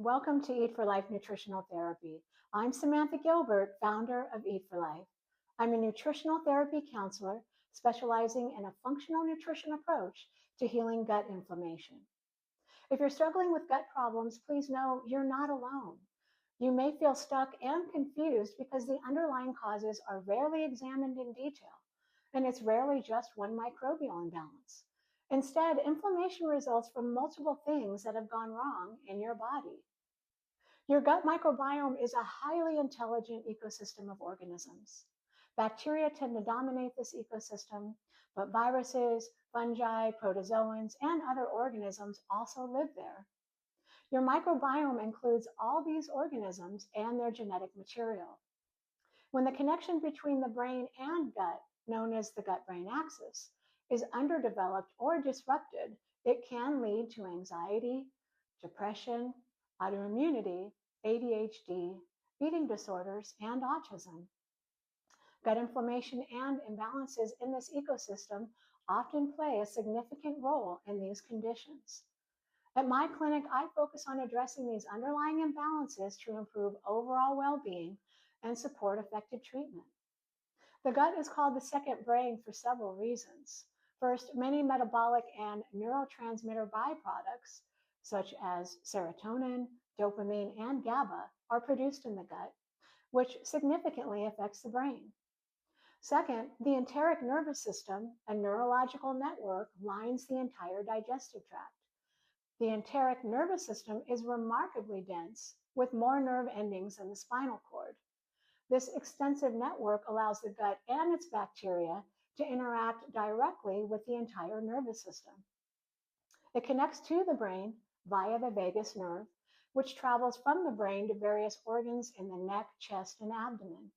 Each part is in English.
Welcome to Eat for Life Nutritional Therapy. I'm Samantha Gilbert, founder of Eat for Life. I'm a nutritional therapy counselor specializing in a functional nutrition approach to healing gut inflammation. If you're struggling with gut problems, please know you're not alone. You may feel stuck and confused because the underlying causes are rarely examined in detail, and it's rarely just one microbial imbalance. Instead, inflammation results from multiple things that have gone wrong in your body. Your gut microbiome is a highly intelligent ecosystem of organisms. Bacteria tend to dominate this ecosystem, but viruses, fungi, protozoans, and other organisms also live there. Your microbiome includes all these organisms and their genetic material. When the connection between the brain and gut, known as the gut brain axis, is underdeveloped or disrupted, it can lead to anxiety, depression, autoimmunity, ADHD, eating disorders, and autism. Gut inflammation and imbalances in this ecosystem often play a significant role in these conditions. At my clinic, I focus on addressing these underlying imbalances to improve overall well-being and support effective treatment. The gut is called the second brain for several reasons. First, many metabolic and neurotransmitter byproducts, such as serotonin, dopamine, and GABA, are produced in the gut, which significantly affects the brain. Second, the enteric nervous system, a neurological network, lines the entire digestive tract. The enteric nervous system is remarkably dense, with more nerve endings than the spinal cord. This extensive network allows the gut and its bacteria to interact directly with the entire nervous system. It connects to the brain via the vagus nerve, which travels from the brain to various organs in the neck, chest, and abdomen.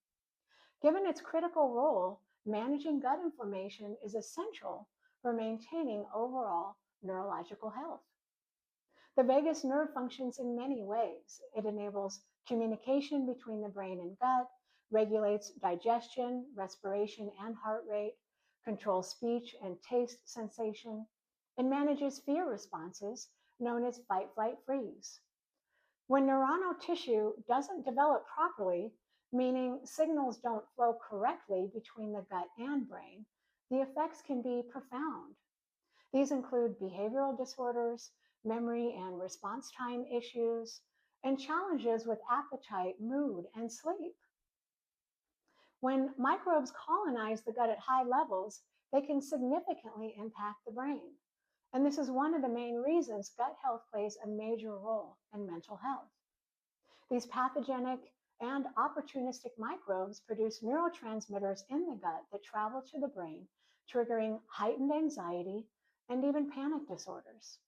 Given its critical role, managing gut inflammation is essential for maintaining overall neurological health. The vagus nerve functions in many ways. It enables communication between the brain and gut, regulates digestion, respiration, and heart rate, controls speech and taste sensation, and manages fear responses known as fight, flight, freeze. When neuronal tissue doesn't develop properly, meaning signals don't flow correctly between the gut and brain, the effects can be profound. These include behavioral disorders, memory and response time issues, and challenges with appetite, mood, and sleep. When microbes colonize the gut at high levels, they can significantly impact the brain. And this is one of the main reasons gut health plays a major role in mental health. These pathogenic and opportunistic microbes produce neurotransmitters in the gut that travel to the brain, triggering heightened anxiety and even panic disorders.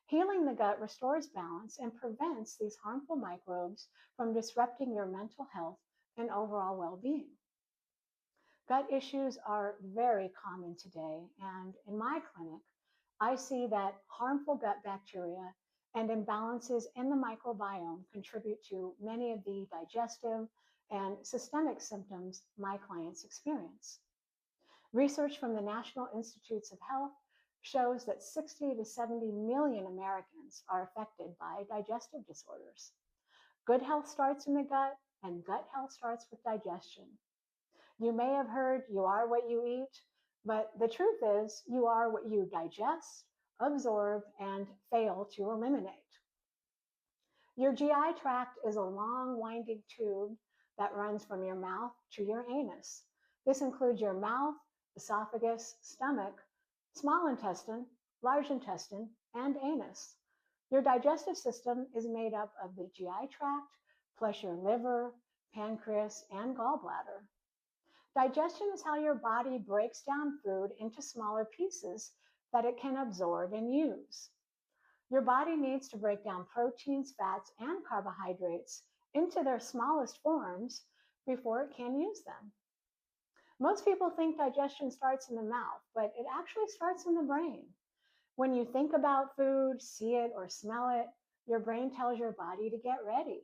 Healing the gut restores balance and prevents these harmful microbes from disrupting your mental health and overall well-being. Gut issues are very common today, and in my clinic, I see that harmful gut bacteria and imbalances in the microbiome contribute to many of the digestive and systemic symptoms my clients experience. Research from the National Institutes of Health shows that 60 to 70 million Americans are affected by digestive disorders. Good health starts in the gut, and gut health starts with digestion. You may have heard you are what you eat, but the truth is you are what you digest, absorb, and fail to eliminate. Your GI tract is a long, winding tube that runs from your mouth to your anus. This includes your mouth, esophagus, stomach, small intestine, large intestine, and anus. Your digestive system is made up of the GI tract, plus your liver, pancreas, and gallbladder. Digestion is how your body breaks down food into smaller pieces that it can absorb and use. Your body needs to break down proteins, fats, and carbohydrates into their smallest forms before it can use them. Most people think digestion starts in the mouth, but it actually starts in the brain. When you think about food, see it, or smell it, your brain tells your body to get ready.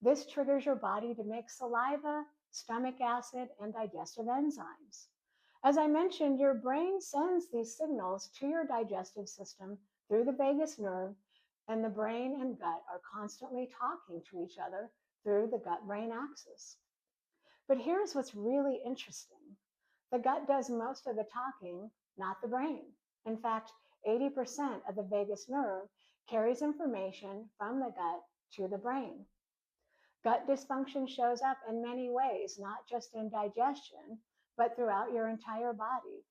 This triggers your body to make saliva, stomach acid, and digestive enzymes. As I mentioned, your brain sends these signals to your digestive system through the vagus nerve and the brain and gut are constantly talking to each other through the gut-brain axis. But here's what's really interesting. The gut does most of the talking, not the brain. In fact, 80% of the vagus nerve carries information from the gut to the brain. Gut dysfunction shows up in many ways, not just in digestion, but throughout your entire body.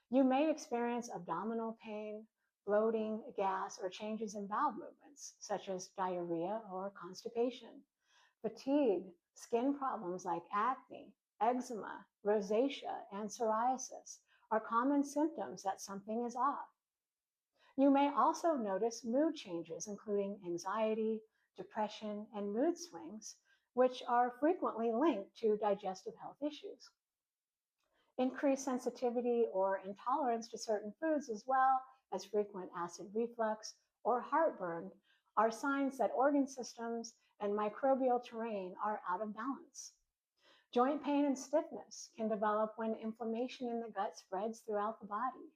You may experience abdominal pain, bloating, gas, or changes in bowel movements, such as diarrhea or constipation. Fatigue, skin problems like acne, eczema, rosacea, and psoriasis are common symptoms that something is off. You may also notice mood changes, including anxiety, depression, and mood swings, which are frequently linked to digestive health issues. Increased sensitivity or intolerance to certain foods, as well as frequent acid reflux or heartburn, are signs that organ systems and microbial terrain are out of balance. Joint pain and stiffness can develop when inflammation in the gut spreads throughout the body.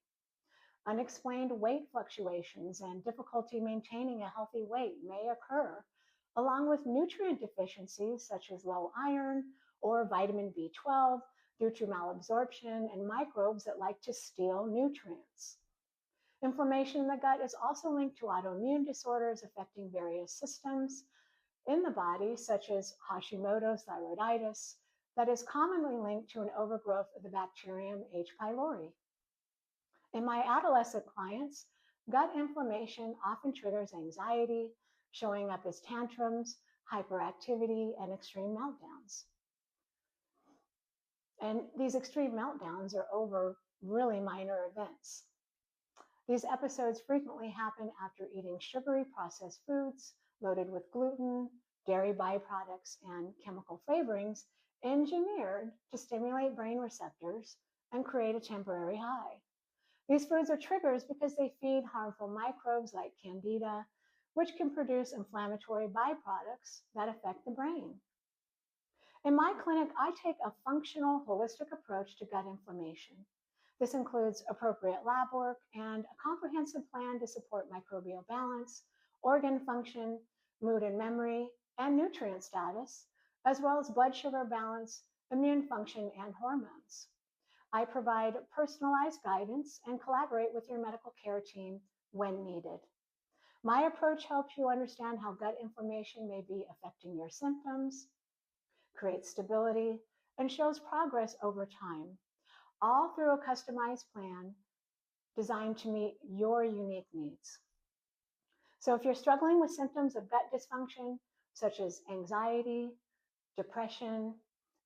Unexplained weight fluctuations and difficulty maintaining a healthy weight may occur, along with nutrient deficiencies such as low iron or vitamin B12 due to malabsorption and microbes that like to steal nutrients. Inflammation in the gut is also linked to autoimmune disorders affecting various systems in the body, such as Hashimoto's thyroiditis, that is commonly linked to an overgrowth of the bacterium H. pylori. In my adolescent clients, gut inflammation often triggers anxiety, showing up as tantrums, hyperactivity, and extreme meltdowns. And these extreme meltdowns are over really minor events. These episodes frequently happen after eating sugary processed foods loaded with gluten, dairy byproducts, and chemical flavorings engineered to stimulate brain receptors and create a temporary high. These foods are triggers because they feed harmful microbes like candida, which can produce inflammatory byproducts that affect the brain. In my clinic, I take a functional, holistic approach to gut inflammation. This includes appropriate lab work and a comprehensive plan to support microbial balance, organ function, mood and memory, and nutrient status, as well as blood sugar balance, immune function, and hormones. I provide personalized guidance and collaborate with your medical care team when needed. My approach helps you understand how gut inflammation may be affecting your symptoms, creates stability, and shows progress over time, all through a customized plan designed to meet your unique needs. So if you're struggling with symptoms of gut dysfunction, such as anxiety, depression,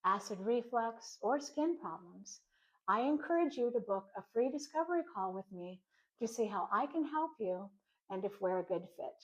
acid reflux, or skin problems, I encourage you to book a free discovery call with me to see how I can help you and if we're a good fit.